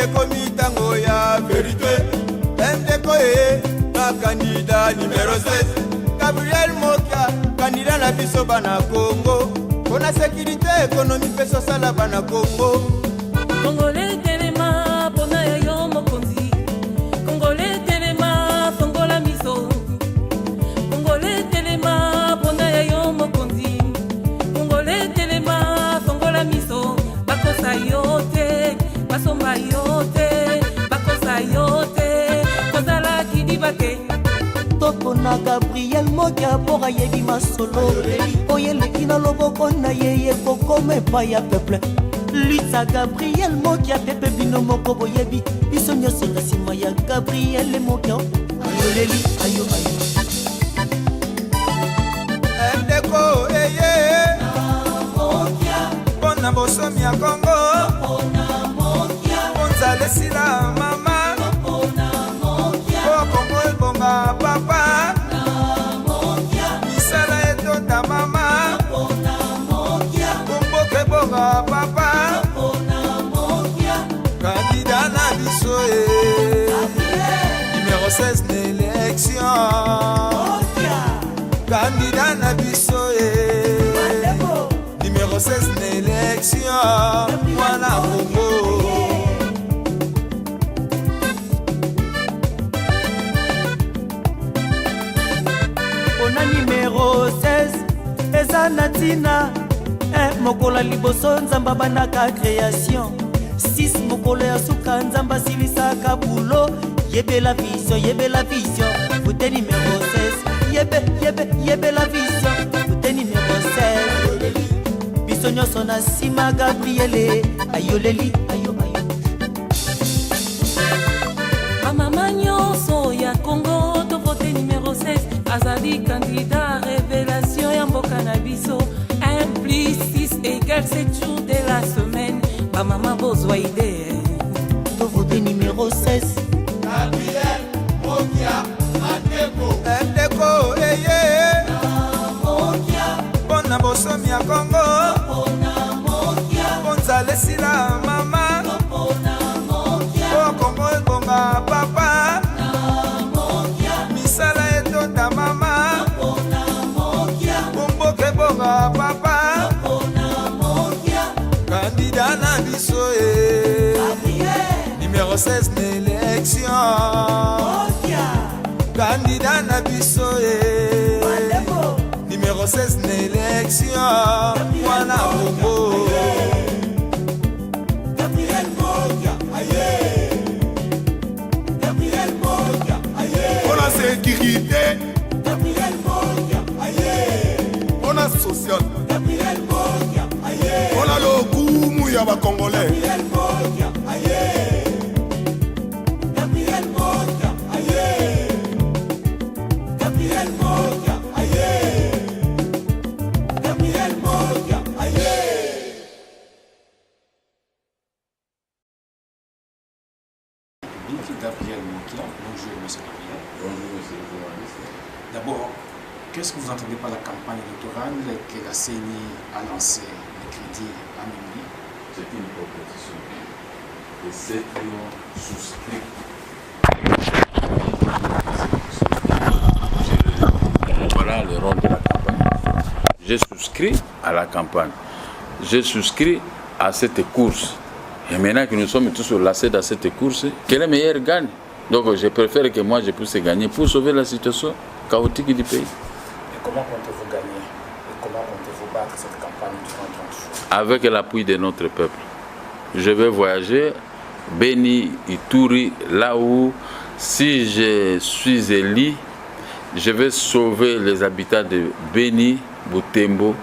komi tango ya vérité. MDK na candidat numéro 16. Gabriel Mokia, candidat na biso bana Congo. Pour la sécurité économique et sociale à bana Congo. Congolais telema pona yo mokonzi. Congolais telema fongola miso. Congolais telema pona yo mokonzi. Congolais telema fongola miso. Bakosa yote, basomba yote, bakosa yote. Kozala kidibake. Toko na Gabriel Mokia pour ayebi masolo. Oyele kina loboko na yeye koko mepa ya peuple. Lisa Gabriel Mokia pepe bino moko boyebi. Biso nyoso na sima ya Gabriel Mokia. Ayoleli ayo ayo. Ndeko eye Mokia. Bona bosomi ya Congo. Bona Mokia. Bonza lesila mama. Bona Mokia. Kongo ebonga papa. Misala etonda mama. Kongo kebonga papa. Candidat na biso numéro 16 l'élection. Candidat na biso numéro 16 l'élection. Voilà Congo. Numéro 16 eza natina mokola liboso nzamba banaka création 6 mokolo ya suka nzamba silisaka bulo yebela vision fute numéro 16 yebela vision fute numéro 16 biso nyonso na sima Gabriele ayoleli ayo ayo Amama nyonso ya Congo to vote numéro 16 azali candidat révélation ya mboka na biso 1 plus 6 égale 7 jours de la semaine bamama bozwa idée to vote numéro 16 Gabriel Mokia Ndeko eye Mokia Bona bosomi ya Congo Bonza lesila mama Kongo ebonga papa Misala etonda mama Kongo kebonga papa Candidat na biso numéro 16 l'élection. Candidat na biso numéro 16 l'élection. Voilà Congo. Gabriel Mokia, aye. Gabriel Mokia, aye. On a sécurité. Gabriel Mokia, aye. On a social. Gabriel Mokia, aye. On a le goût ya ba Congolais. Gabriel Mokia, aye. Gabriel Mokia, aye. Gabriel Mokia, aye. Gabriel Mokia, aye. Gabriel Mokia, bonjour monsieur Gabriel. Bonjour monsieur le journaliste. D'abord, qu'est-ce que vous entendez par la campagne électorale que la CENI a lancée mercredi à minuit? C'est une proposition et ceux qui ont souscrit. Voilà le rôle de la campagne. J'ai souscrit à la campagne. J'ai souscrit à cette course. Et maintenant que nous sommes tous lassés dans cette course, que le meilleur gagne. Donc je préfère que moi je puisse gagner pour sauver la situation chaotique du pays. Et comment comptez-vous gagner? Et comment comptez-vous battre cette campagne durant 30 jours? Avec l'appui de notre peuple. Je vais voyager, Beni, Ituri, là où, si je suis élu, je vais sauver les habitants de Beni, Butembo,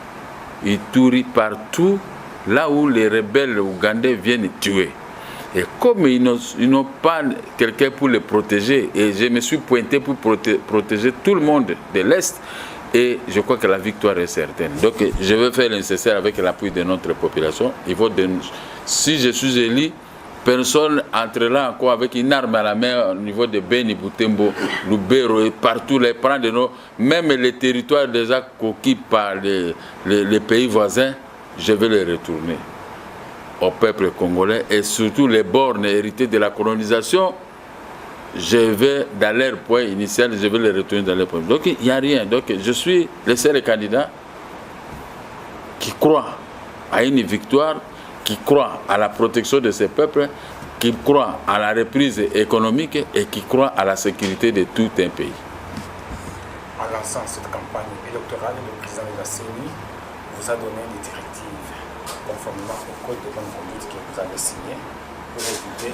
Ituri, partout, là où les rebelles ougandais viennent tuer. Et comme ils n'ont pas quelqu'un pour les protéger, et je me suis pointé pour protéger tout le monde de l'Est, et je crois que la victoire est certaine. Donc je vais faire le nécessaire avec l'appui de notre population. Si je suis élu, personne entrera encore avec une arme à la main au niveau de Beni, Butembo, Lubero et partout, les prendre de nous, même les territoires déjà conquis par les pays voisins, je vais les retourner. au peuple congolais et surtout les bornes héritées de la colonisation, je vais dans leur point initial, je vais les retourner dans leur point. Donc il n'y a rien. Donc je suis le seul candidat qui croit à une victoire, qui croit à la protection de ces peuples, qui croit à la reprise économique et qui croit à la sécurité de tout un pays. En lançant cette campagne électorale, le président de la CENI vous a donné des directives conformément au code de bonne conduite que vous avez signé pour éviter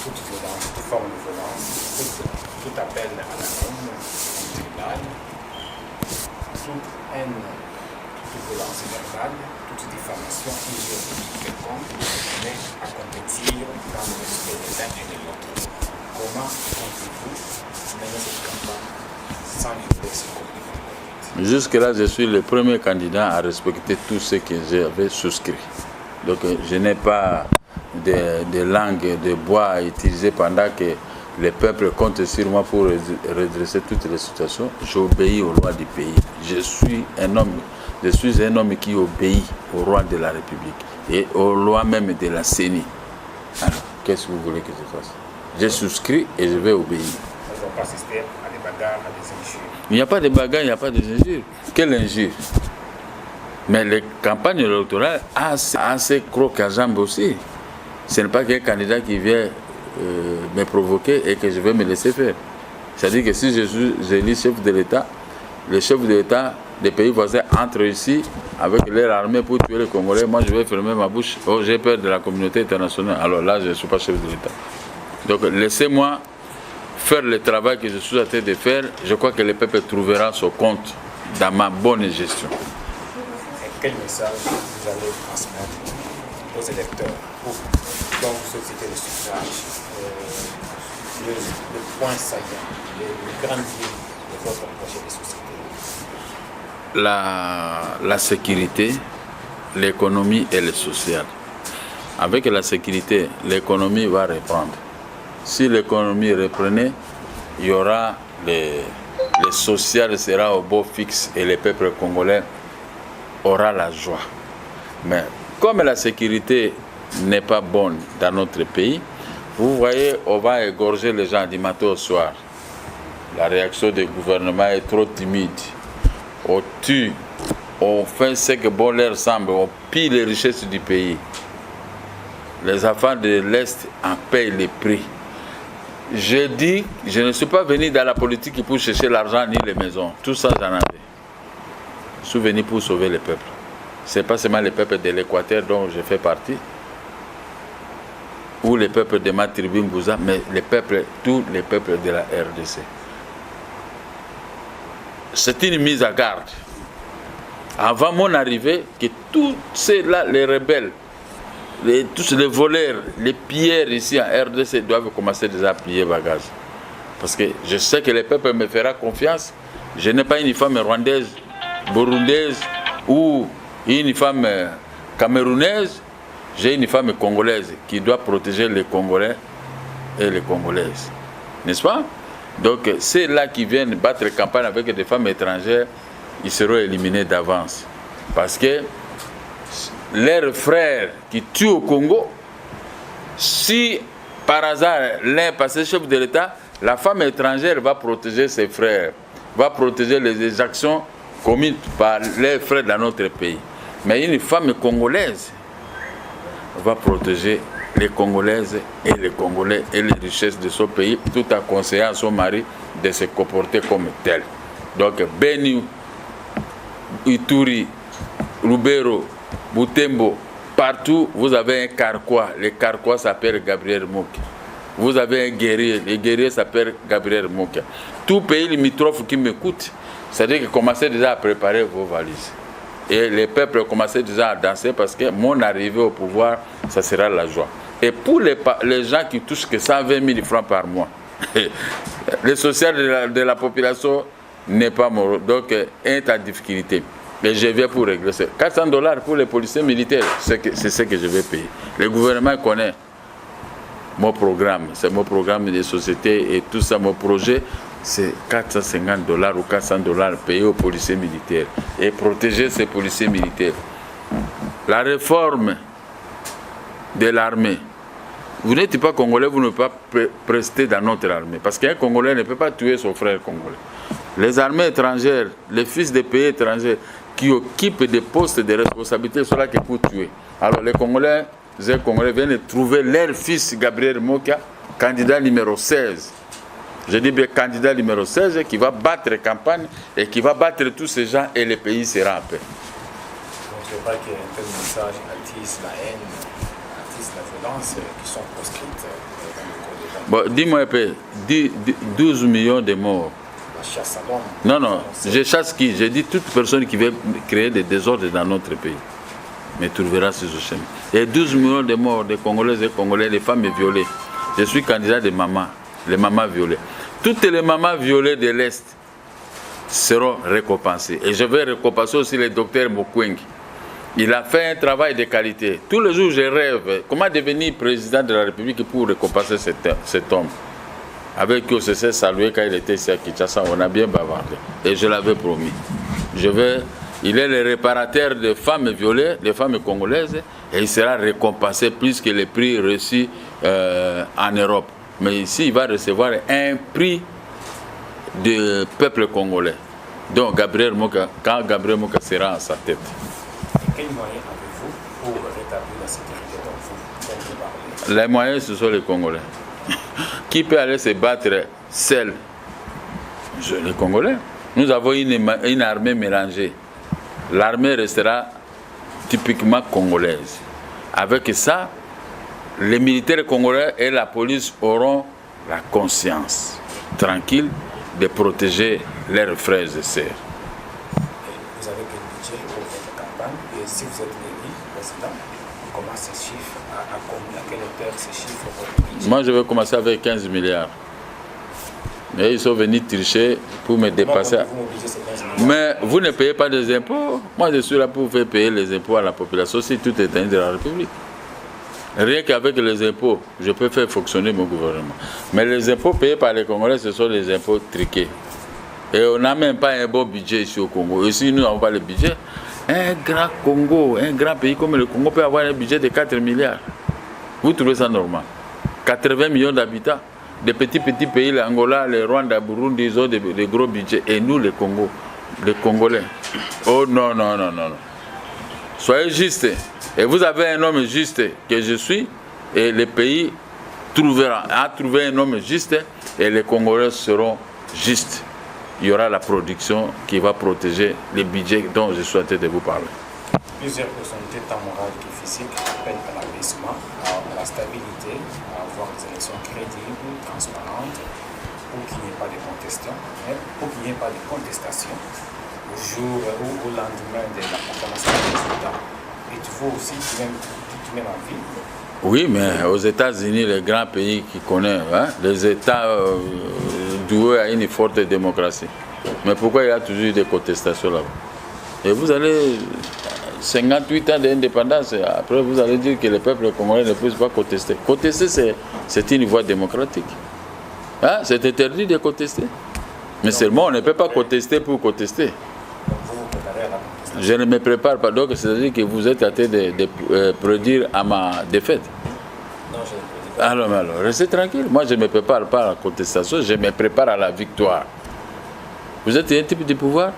toute violence, toute forme de violence, tout appel à la haine, au tribunal, toute haine, toute violence verbale, toute diffamation injurieuse quelconque, mais à compétir dans le respect de l'un et de l'autre. Comment comptez-vous mener cette campagne sans violer ce code de bonne conduite? Jusque-là, je suis le premier candidat à respecter tout ce que j'avais souscrit. Donc, je n'ai pas de langue de bois à utiliser pendant que le peuple compte sur moi pour redresser toutes les situations. J'obéis aux lois du pays. Je suis un homme qui obéit aux lois de la République et aux lois même de la CENI. Alors, qu'est-ce que vous voulez que je fasse? J'ai souscrit et je vais obéir. Nous n'avons pas assisté à des bagarres, à des injures. Il n'y a pas de bagarre, il n'y a pas d'injures. Quelle injure? Mais les campagnes électorales ont ces crocs à jambes aussi. Ce n'est pas qu'un candidat qui vient me provoquer et que je vais me laisser faire. C'est-à-dire que si je suis élu chef de l'État, les chefs de l'État des pays voisins entrent ici avec leur armée pour tuer les Congolais. Moi, je vais fermer ma bouche. Oh, j'ai peur de la communauté internationale. Alors là, je ne suis pas chef de l'État. Donc, laissez-moi faire le travail que je suis en train de faire. Je crois que le peuple trouvera son compte dans ma bonne gestion. Et quel message vous allez transmettre aux électeurs pour dont vous sollicitez le suffrage, le point saillant, les grandes lignes de votre projet de société? La sécurité, l'économie et le social. Avec la sécurité, l'économie va reprendre. Si l'économie reprenait, il y aura le social sera au beau fixe et le peuple congolais aura la joie. Mais comme la sécurité n'est pas bonne dans notre pays, vous voyez, on va égorger les gens du matin au soir. La réaction du gouvernement est trop timide. On tue, on fait ce que bon leur semble, on pille les richesses du pays. Les enfants de l'Est en payent les prix. Je dis, je ne suis pas venu dans la politique pour chercher l'argent ni les maisons. Tout ça, j'en avais. Je suis venu pour sauver le peuple. Ce n'est pas seulement le peuple de l'Équateur dont je fais partie, ou le peuple de ma tribu Mbouza, mais tous les peuples de la RDC. C'est une mise à garde. Avant mon arrivée, que tous ceux-là, les rebelles, tous les voleurs, les pilleurs ici en RDC doivent commencer déjà à plier bagages. Parce que je sais que le peuple me fera confiance. Je n'ai pas une femme rwandaise, burundaise ou une femme camerounaise. J'ai une femme congolaise qui doit protéger les Congolais et les Congolaises. N'est-ce pas? Donc, ceux-là qui viennent battre campagne avec des femmes étrangères, ils seront éliminés d'avance. Parce que leurs frères qui tuent au Congo, si par hasard l'un passe chef de l'État, la femme étrangère va protéger ses frères, va protéger les exactions commises par les frères dans notre pays. Mais une femme congolaise va protéger les Congolaises et les Congolais et les richesses de son pays, tout en conseillant à son mari de se comporter comme tel. Donc, Beni, Ituri, Lubero, Butembo, partout, vous avez un carquois. Le carquois s'appelle Gabriel Mokia. Vous avez un guerrier. Le guerrier s'appelle Gabriel Mokia. Tout pays limitrophe qui m'écoute, c'est-à-dire que commencez déjà à préparer vos valises. Et les peuples commençaient déjà à danser parce que mon arrivée au pouvoir, ça sera la joie. Et pour les gens qui touchent que 120 000 francs par mois, le social de la population n'est pas mort. Donc, est en difficulté. Mais je viens pour régler ça. $400 pour les policiers militaires, c'est ce que je vais payer. Le gouvernement connaît mon programme. C'est mon programme de société et tout ça, mon projet. C'est $450 ou $400 payés aux policiers militaires et protéger ces policiers militaires. La réforme de l'armée. Vous n'êtes pas congolais, vous ne pouvez pas prester dans notre armée. Parce qu'un Congolais ne peut pas tuer son frère congolais. Les armées étrangères, les fils des pays étrangers qui occupent des postes de responsabilité sont là que pour tuer. Alors les Congolais viennent de trouver leur fils Gabriel Mokia, candidat numéro 16. Je dis bien candidat numéro 16 qui va battre campagne et qui va battre tous ces gens et le pays sera en paix. Donc il ne faut pas qu'il y ait un tel message attise la haine, attise la violence qui sont proscrites dans le code de Bon, dis-moi un peu, 12 millions de morts. la chasse à l'homme. Non, je chasse qui? J'ai dit toute personne qui veut créer des désordres dans notre pays. Me trouvera sur ce chemin. Il y a 12 millions de morts, de Congolaises et Congolais, les femmes violées. Je suis candidat des mamans, les mamans violées. Toutes les mamans violées de l'Est seront récompensées. Et je vais récompenser aussi le docteur Mukwege. Il a fait un travail de qualité. Tous les jours, je rêve comment devenir président de la République pour récompenser cet homme. Avec qui on se s'est salué quand il était ici à Kinshasa, on a bien bavardé. Et je l'avais promis. Il est le réparateur de femmes violées, des femmes congolaises, et il sera récompensé plus que les prix reçus en Europe. Mais ici, il va recevoir un prix du peuple congolais. Donc, Gabriel Moka, quand Gabriel Moka sera à sa tête. Et quels moyens avez-vous pour rétablir la sécurité dont vous parlez? Les moyens, ce sont les Congolais. Qui peut aller se battre seul? Les Congolais. Nous avons une armée mélangée. L'armée restera typiquement congolaise. Avec ça, les militaires congolais et la police auront la conscience tranquille de protéger leurs frères et sœurs. Vous avez quel budget pour votre campagne? Et si vous êtes élu président, comment ces chiffres, à quelle hauteur ces chiffres vont être? Moi, je vais commencer avec 15 milliards. Mais ils sont venus tricher pour me dépasser. Mais vous ne payez pas des impôts. Moi, je suis là pour faire payer les impôts à la population si tout est dans de la République. Rien qu'avec les impôts, je peux faire fonctionner mon gouvernement. Mais les impôts payés par les Congolais, ce sont des impôts triqués. Et on n'a même pas un bon budget ici au Congo. Et si nous n'avons pas le budget, un grand Congo, un grand pays comme le Congo peut avoir un budget de 4 milliards. Vous trouvez ça normal? 80 millions d'habitants. Des petits pays, l'Angola, le Rwanda, Burundi, ils ont des gros budgets. Et nous, les Congolais. Oh non, non, non, non. Soyez justes. Et vous avez un homme juste que je suis. Et le pays a trouvé un homme juste. Et les Congolais seront justes. Il y aura la production qui va protéger les budgets dont je souhaitais de vous parler. Plusieurs personnalités, tant morales que physiques, appellent à l'apaisement, à la stabilité, à avoir des élections crédibles, transparentes, pour qu'il n'y ait pas de contestation, pour qu'il n'y ait pas de contestation au jour ou au lendemain de la proclamation des résultats. Êtes-vous aussi qui mène en vie? Oui, mais aux États-Unis, les grands pays qui connaissent, les États doués à une forte démocratie. Mais pourquoi il y a toujours des contestations là-bas? Et vous allez 58 ans d'indépendance, après vous allez dire que le peuple congolais ne peut pas contester. Contester, c'est une voie démocratique. C'est interdit de contester. Mais seulement on ne peut pas contester pour contester. Je ne me prépare pas, donc c'est-à-dire que vous êtes en train de prédire à ma défaite. Non, je ne prédis pas. Alors, restez tranquille. Moi, je ne me prépare pas à la contestation, je me prépare à la victoire. Vous êtes un type de pouvoir?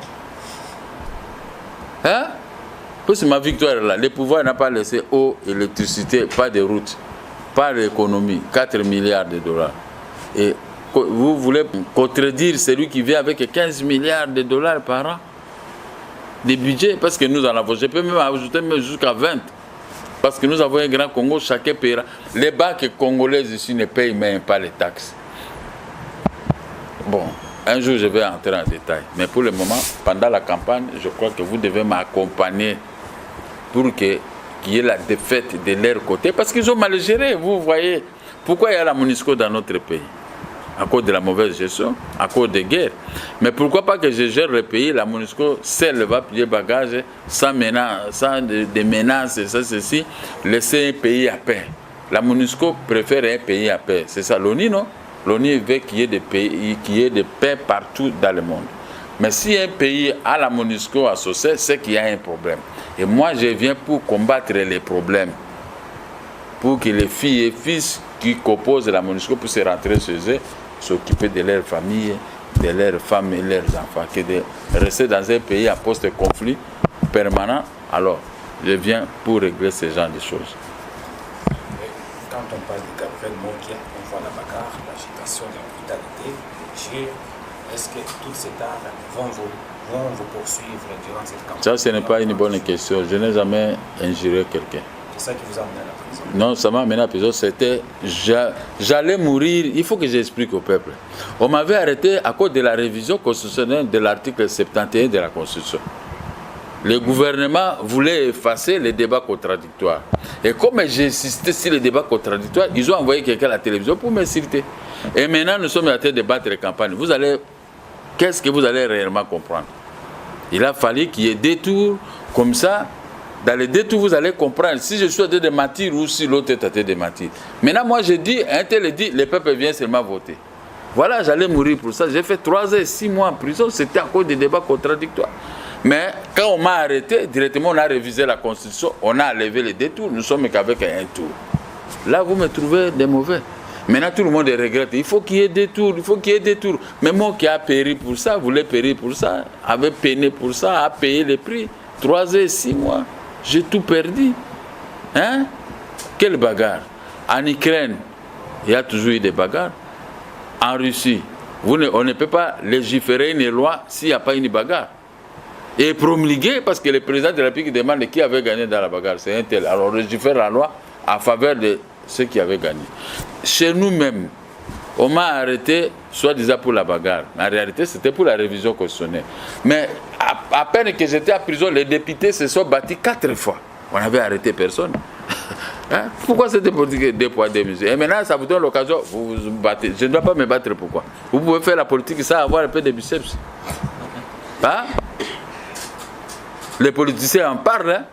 Parce que ma victoire est là. Le pouvoir n'a pas laissé eau, électricité, pas de route, pas d'économie, 4 milliards de dollars. Et vous voulez contredire celui qui vient avec 15 milliards de dollars par an de budget, parce que nous en avons. Je peux même ajouter jusqu'à 20. Parce que nous avons un grand Congo, chacun paiera. Les banques congolaises ici ne payent même pas les taxes. Bon, un jour je vais entrer en détail. Mais pour le moment, pendant la campagne, je crois que vous devez m'accompagner pour qu'il y ait la défaite de leur côté. Parce qu'ils ont mal géré, vous voyez. Pourquoi il y a la MONUSCO dans notre pays? À cause de la mauvaise gestion, à cause des guerres. Mais pourquoi pas que je gère le pays, la MONUSCO, seule va plier bagage, sans des menaces, ça, ceci, laisser un pays à paix. La MONUSCO préfère un pays à paix. C'est ça l'ONU, non? L'ONU veut qu'il y ait des pays, qu'il y ait de paix partout dans le monde. Mais si un pays a la MONUSCO associée, c'est qu'il y a un problème. Et moi, je viens pour combattre les problèmes. pour que les filles et fils qui composent la MONUSCO puissent rentrer chez eux, s'occuper de leur famille, de leurs femmes et leurs enfants, que de rester dans un pays à post-conflit permanent. Alors, je viens pour régler ce genre de choses. Quand on parle de Gabriel Mokia, on voit la bagarre, l'agitation, la brutalité. Est-ce que toutes ces armes vont vous poursuivre durant cette campagne? Ça, ce n'est pas une bonne question. Je n'ai jamais injuré quelqu'un. C'est ça qui vous a amené à la prison? Non, ça m'a amené à la prison. C'était... J'allais mourir. Il faut que j'explique au peuple. On m'avait arrêté à cause de la révision constitutionnelle de l'article 71 de la Constitution. Le gouvernement voulait effacer les débats contradictoires. Et comme j'ai insisté sur les débats contradictoires, ils ont envoyé quelqu'un à la télévision pour m'insulter. Et maintenant, nous sommes en train de battre les campagnes. Qu'est-ce que vous allez réellement comprendre? Il a fallu qu'il y ait des tours comme ça. Dans les deux tours, vous allez comprendre si je suis en train de mentir ou si l'autre est en train de mentir. Maintenant, moi, je dis, un tel dit, le peuple vient seulement voter. Voilà, j'allais mourir pour ça. J'ai fait 3 ans et 6 mois en prison. C'était à cause des débats contradictoires. Mais quand on m'a arrêté, directement on a révisé la Constitution, on a enlevé les détours, nous sommes qu'avec un tour. Là, vous me trouvez des mauvais. Maintenant, tout le monde regrette. Il faut qu'il y ait des tours, il faut qu'il y ait des tours. Mais moi qui a péri pour ça, voulait périr pour ça, avait peiné pour ça, a payé les prix. 3 ans et 6 mois, j'ai tout perdu. Hein? Quelle bagarre. En Ukraine, il y a toujours eu des bagarres. En Russie, on ne peut pas légiférer une loi s'il n'y a pas une bagarre. Et promulguer, parce que le président de la République demande qui avait gagné dans la bagarre. C'est un tel. Alors on légifère la loi en faveur de ceux qui avaient gagné. Chez nous-mêmes, on m'a arrêté, soi-disant pour la bagarre. En réalité, c'était pour la révision constitutionnelle. Mais à peine que j'étais à prison, les députés se sont battus 4 fois. On n'avait arrêté personne. Hein? Pourquoi c'était politique 2 poids 2 mesures? Et maintenant, ça vous donne l'occasion, vous vous battez. Je ne dois pas me battre, pourquoi? Vous pouvez faire la politique sans avoir un peu de biceps. Hein? Les politiciens en parlent. Hein?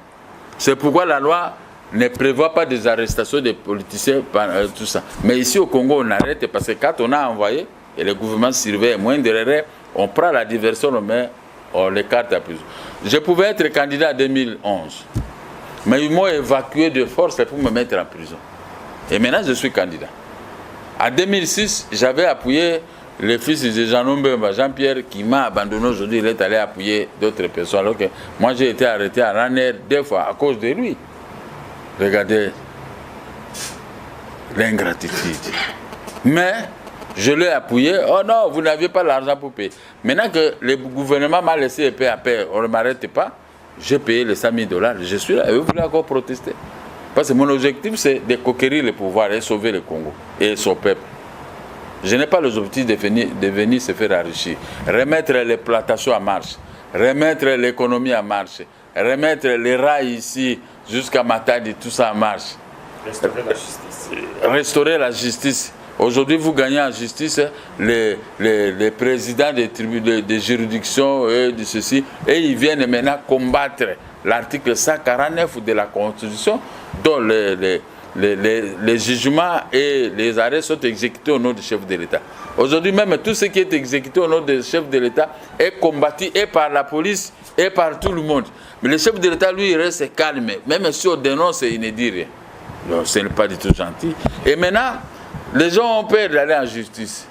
C'est pourquoi la loi ne prévoit pas des arrestations des politiciens, tout ça. Mais ici au Congo, on arrête parce que quand on a envoyé, et le gouvernement surveille, moindre erreur, on prend la diversion, on l'écarte à prison. Je pouvais être candidat en 2011, mais ils m'ont évacué de force pour me mettre en prison. Et maintenant, je suis candidat. En 2006, j'avais appuyé le fils de Jean-Pierre, qui m'a abandonné aujourd'hui, il est allé appuyer d'autres personnes. Alors que moi, j'ai été arrêté à Raner 2 fois à cause de lui. Regardez l'ingratitude. Mais je l'ai appuyé. Oh non, vous n'aviez pas l'argent pour payer. Maintenant que le gouvernement m'a laissé payer à paix, on ne m'arrête pas, j'ai payé les 100 000 $. Je suis là et vous voulez encore protester. Parce que mon objectif, c'est de conquérir le pouvoir et sauver le Congo et son peuple. Je n'ai pas l'objectif de venir se faire enrichir. Remettre les plantations en marche, remettre l'économie en marche, remettre les rails ici jusqu'à Matadi, tout ça en marche. Restaurer la justice. Restaurer la justice. Aujourd'hui, vous gagnez en justice les présidents des tribunaux, des juridictions et de ceci, et ils viennent maintenant combattre l'article 149 de la Constitution, dont les jugements et les arrêts sont exécutés au nom du chef de l'État. Aujourd'hui même, tout ce qui est exécuté au nom du chef de l'État est combattu et par la police et par tout le monde. Mais le chef de l'État, lui, il reste calme. Même si on dénonce, il ne dit rien. Donc, ce n'est pas du tout gentil. Et maintenant, les gens ont peur d'aller en justice.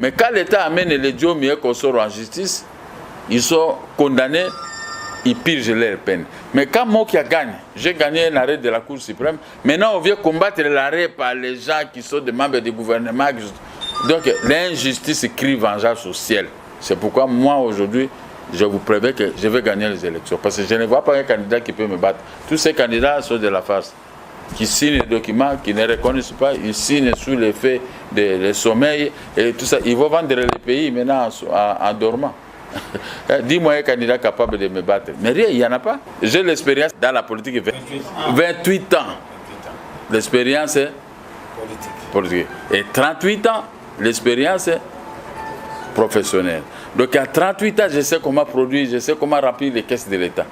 Mais quand l'État amène les Diomi et qu'on sort en justice, ils sont condamnés, ils purgent leur peine. Mais quand Mokia gagne, j'ai gagné un arrêt de la Cour suprême, maintenant on vient combattre l'arrêt par les gens qui sont des membres du gouvernement. Donc l'injustice crie vengeance au ciel. C'est pourquoi moi aujourd'hui, je vous préviens que je vais gagner les élections. Parce que je ne vois pas un candidat qui peut me battre. Tous ces candidats sont de la farce. Qui signent des documents, qui ne reconnaissent pas, ils signent sous l'effet de sommeil et tout ça. Ils vont vendre les pays maintenant en dormant. Dis-moi un candidat capable de me battre. Mais rien, il n'y en a pas. J'ai l'expérience dans la politique. 28 ans. L'expérience est politique. Et 38 ans, l'expérience est professionnelle. Donc à 38 ans, je sais comment produire, je sais comment remplir les caisses de l'État.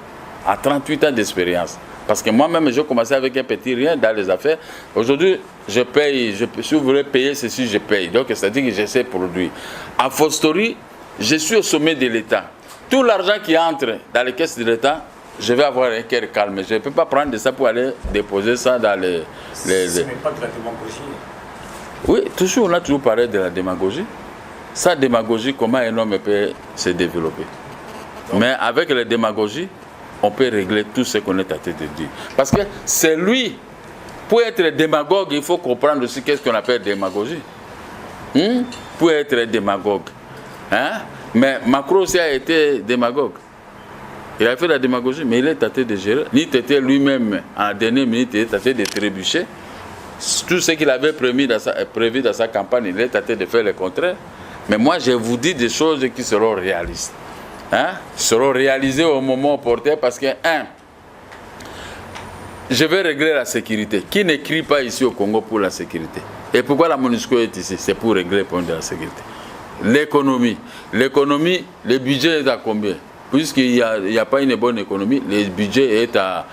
À 38 ans d'expérience. Parce que moi-même, j'ai commencé avec un petit rien dans les affaires. Aujourd'hui, je paye. Si vous voulez payer ceci, je paye. Donc, c'est-à-dire que j'essaie de produire. A fortiori, je suis au sommet de l'État. Tout l'argent qui entre dans les caisses de l'État, je vais avoir un cœur calme. Je ne peux pas prendre ça pour aller déposer ça dans les... Ce n'est pas de la démagogie. Oui, toujours, on a toujours parlé de la démagogie. Sa démagogie, comment un homme peut se développer? Donc, mais avec la démagogie, on peut régler tout ce qu'on est tenté de dire. Parce que c'est lui, pour être démagogue, il faut comprendre aussi qu'est-ce qu'on appelle démagogie. Pour être démagogue. Hein? Mais Macron aussi a été démagogue. Il a fait la démagogie, mais il est tenté de gérer. Ni était lui-même, en dernière minute, il est tenté de trébucher. Tout ce qu'il avait prévu dans sa campagne, il est tenté de faire le contraire. Mais moi, je vous dis des choses qui seront réalistes. Hein? Seront réalisées au moment opportun parce que, je vais régler la sécurité. Qui n'écrit pas ici au Congo pour la sécurité? Et pourquoi la MONUSCO est ici? C'est pour régler le problème de la sécurité. L'économie. L'économie, le budget est à combien? Puisqu'il n'y a pas une bonne économie, le budget est à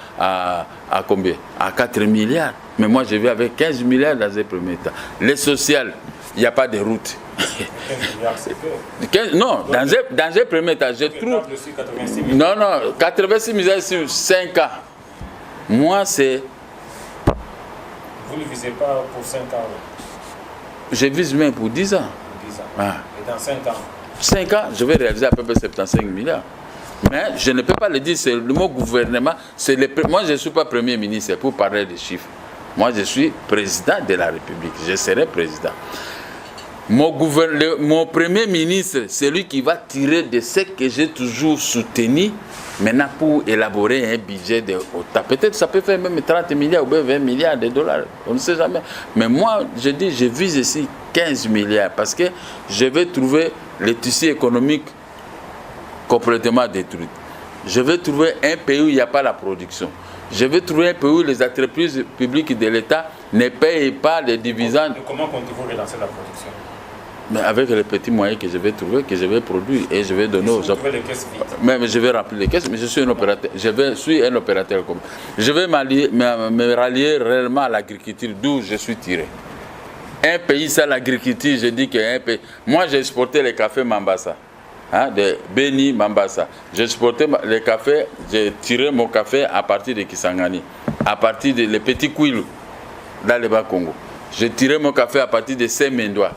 combien? À 4 milliards. Mais moi, je vais avec 15 milliards dans un premier temps. Les sociales, il n'y a pas de route. 15 milliards, c'est peu. Non, dans un premier temps, je trouve... 86 milliards. Non, 86 milliards sur 5 ans. Moi, c'est... Vous ne visez pas pour 5 ans? Je vise même pour 10 ans. 10 ans. Ah. Et dans 5 ans? 5 ans, je vais réaliser à peu près 75 milliards. Mais je ne peux pas le dire, c'est le mot gouvernement. Moi, je ne suis pas Premier ministre pour parler des chiffres. Moi, je suis président de la République. Je serai président. Mon Premier ministre, c'est lui qui va tirer de ce que j'ai toujours soutenu, maintenant pour élaborer un budget de OTA. Peut-être ça peut faire même 30 milliards ou 20 milliards de dollars. On ne sait jamais. Mais moi, je dis, je vise ici 15 milliards parce que je vais trouver le tissu économique complètement détruit. Je vais trouver un pays où il n'y a pas la production. Je vais trouver un pays où les entreprises publiques de l'État ne payent pas les dividendes. Comment comptez-vous relancer la production? Mais avec les petits moyens que je vais trouver, que je vais produire et je vais donner aux autres. Mais je vais remplir les caisses, mais je suis un opérateur. Suis un opérateur comme. Je vais me rallier réellement à l'agriculture, d'où je suis tiré. Un pays sans l'agriculture, je dis qu'un pays. Moi, j'ai exporté les cafés Mambasa. Hein, de Beni Mambasa. J'ai exporté les cafés, j'ai tiré mon café à partir de Kisangani, à partir des petits Kouilou, dans le Bas-Congo. J'ai tiré mon café à partir de Saint-Mendois,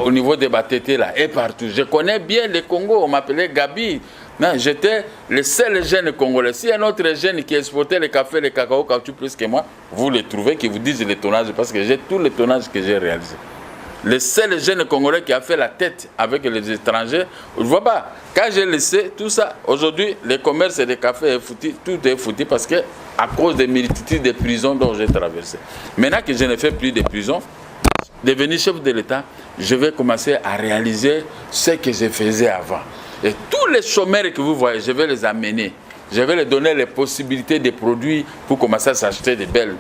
au niveau de Batété là, et partout. Je connais bien le Congo, on m'appelait Gabi. J'étais le seul jeune Congolais. Si un autre jeune qui exportait le café, le cacao, caoutchouc plus que moi, vous le trouvez, qui vous disent le tonnage, parce que j'ai tout le tonnage que j'ai réalisé. Le seul jeune Congolais qui a fait la tête avec les étrangers, je ne vois pas. Quand j'ai laissé tout ça, aujourd'hui, le commerce des cafés est foutu, tout est foutu parce que à cause des multitudes de prisons dont j'ai traversé. Maintenant que je ne fais plus de prison, devenu chef de l'État, je vais commencer à réaliser ce que je faisais avant. Et tous les chômeurs que vous voyez, je vais les amener. Je vais leur donner les possibilités de produits pour commencer à s'acheter des belles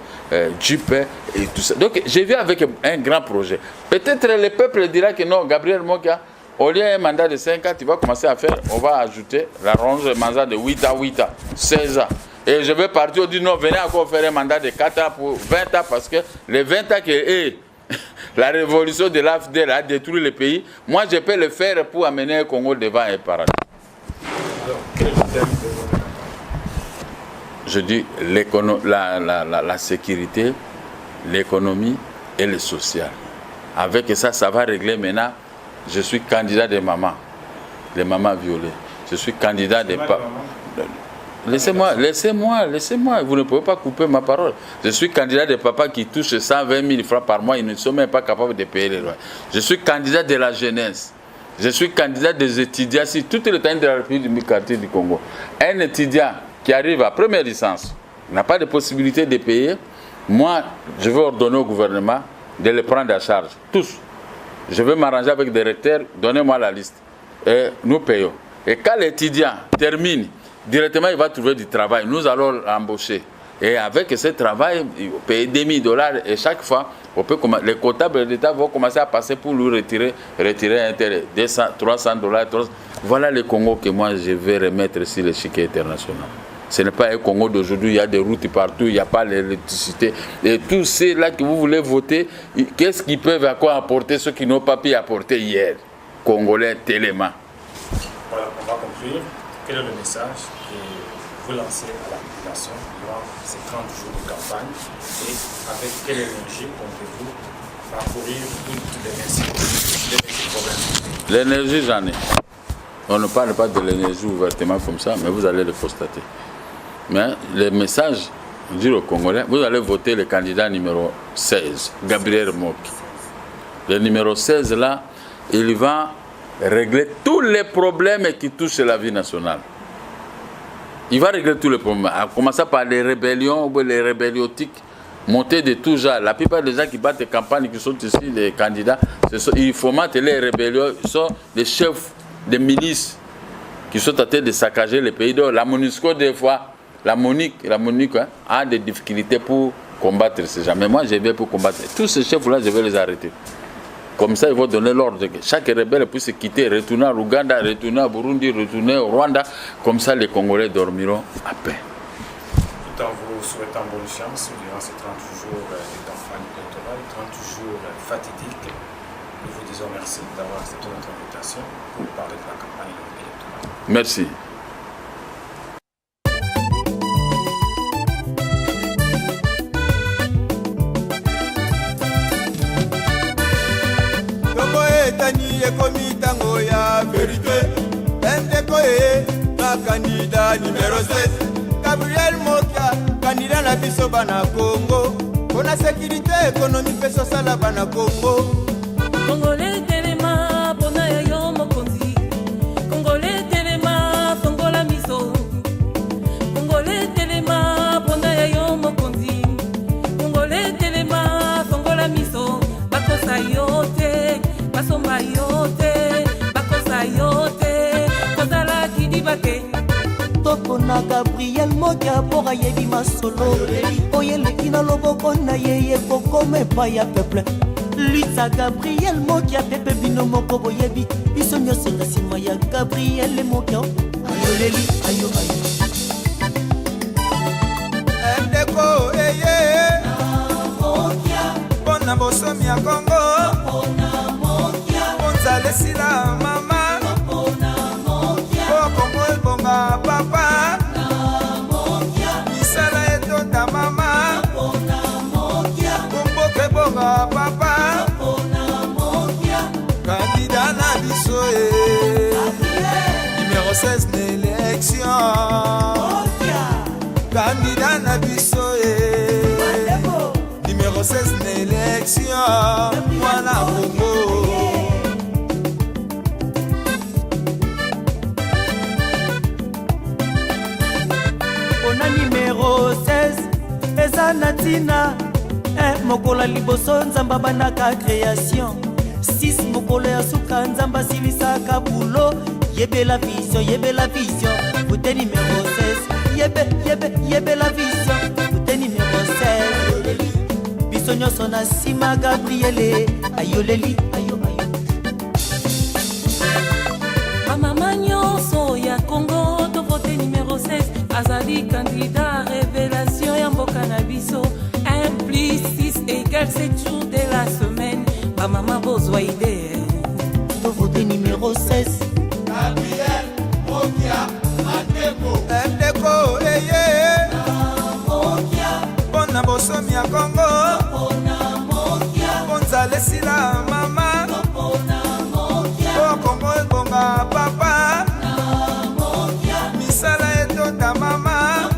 jeeps et tout ça. Donc, je viens avec un grand projet. Peut-être le peuple dira que non, Gabriel Mokia, au lieu d'un mandat de 5 ans, tu vas commencer à faire, on va ajouter la ronge mandat de 8 ans, 16 ans. Et je vais partir, on dit non, venez encore faire un mandat de 4 ans pour 20 ans, parce que les 20 ans que la révolution de l'AFDL a détruit le pays, moi je peux le faire pour amener le Congo devant un paradis. Alors, quel est le thème de... Je dis la sécurité, l'économie et le social. Avec ça, ça va régler maintenant. Je suis candidat des mamans violées. Je suis candidat des papas. Laissez-moi. Vous ne pouvez pas couper ma parole. Je suis candidat des papas qui touchent 120 000 francs par mois. Ils ne sont même pas capables de payer les lois. Je suis candidat de la jeunesse. Je suis candidat des étudiants. Si tout le temps de la République du quartier du Congo, un étudiant qui arrive à première licence n'a pas de possibilité de payer, moi, je vais ordonner au gouvernement de les prendre à charge. Tous. Je vais m'arranger avec des recteurs, donnez-moi la liste. Et nous payons. Et quand l'étudiant termine, directement, il va trouver du travail. Nous allons l'embaucher. Et avec ce travail, il va payer $2 000 et chaque fois, les comptables de l'État vont commencer à passer pour lui retirer un tel $200, $300. Voilà le Congo que moi, je vais remettre sur l'échiquier international. Ce n'est pas un Congo d'aujourd'hui, il y a des routes partout, il n'y a pas l'électricité. Et tous ceux-là que vous voulez voter, qu'est-ce qu'ils peuvent encore apporter, ceux qui n'ont pas pu apporter hier? Congolais tellement. Voilà, on va conclure. Quel est le message que vous lancez à la population durant ces 30 jours de campagne et avec quelle énergie comptez-vous parcourir toutes les problèmes? L'énergie, j'en ai. On ne parle pas de l'énergie ouvertement comme ça, mais vous allez le constater. Mais le message, dire aux Congolais, vous allez voter le candidat numéro 16, Gabriel Moki. Le numéro 16 là, il va régler tous les problèmes qui touchent la vie nationale. Il va régler tous les problèmes, à commencer par les rébellions ou les rébelliotiques montées de tout genre. La plupart des gens qui battent les campagnes, qui sont ici, les candidats, ils fomentent les rébellions, ils sont des chefs de milices qui sont en train de saccager le pays. Donc la MONUSCO, des fois, la MONUC hein, a des difficultés pour combattre ces gens. Mais moi, je vais pour combattre. Tous ces chefs-là, je vais les arrêter. Comme ça, ils vont donner l'ordre que chaque rebelle puisse se quitter, retourner à Ouganda, retourner à Burundi, retourner au Rwanda. Comme ça, les Congolais dormiront à paix. Tout en vous souhaitant bonne chance durant ces 30 jours de campagne électorale, 30 jours fatidiques, nous vous disons merci d'avoir accepté notre invitation pour parler de la campagne électorale. Merci. Ekomi tango ya vérité Ndeko na candidat numéro 7 Gabriel Mokia candidat na biso bana Congo Pona sécurité économique pe sociale bana Congo Congolais telema pona ya yo mokonzi Congolais telema fongola miso Congolais telema pona ya yo mokonzi Congolais telema fongola miso bakosa yote basomba yote bakosa yote kozala kidibake topona Gabriel Mokia pora yebi masolo oyeleki na loboko na ye ekokoma epai ya peuple lwitsa Gabriel Mokia pepe bino moko boyebi biso nyonso na nsima ya Gabriel Mokia ayoleli ayo Ndeko eye pona bosomi ya Congo Salesila mama Kongo ebonga papa Misala etonda mama Komboke ebonga papa Candidat na biso Numéro 16 na élection Candidat na biso Numéro 16 na élection Mwana Congo numéro 16 eza na ntina mokolo liboso nzambe abanaka création 6 mokolo ya suka nzambe asilisaka bulo yebela vision vote numéro 16 yebela vision vote numéro 16 biso nyonso na nsima Gabriele ayoleli ayo bamama nyonso ya Congo to vote numéro 16 azali candidat révélation ya mboka na biso 1 plus 6 égale 7 jours de la semaine bamama bozwa idée to vote numéro 16 Gabriel Mokia Ndeko eye pona bosomi ya Congo ponzalesila mama Kongo ebonga papa misala etonda mama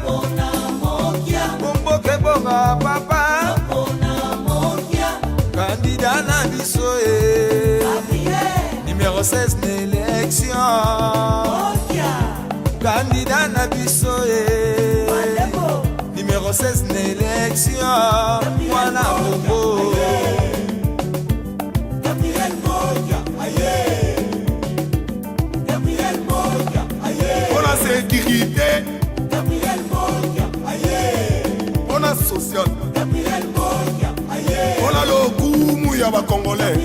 Komboke ebonga papa candidat na biso numéro 16 na élection candidat na biso numéro 16 na élection mwana Congo sécurité on a social on a le goût ya ba congolais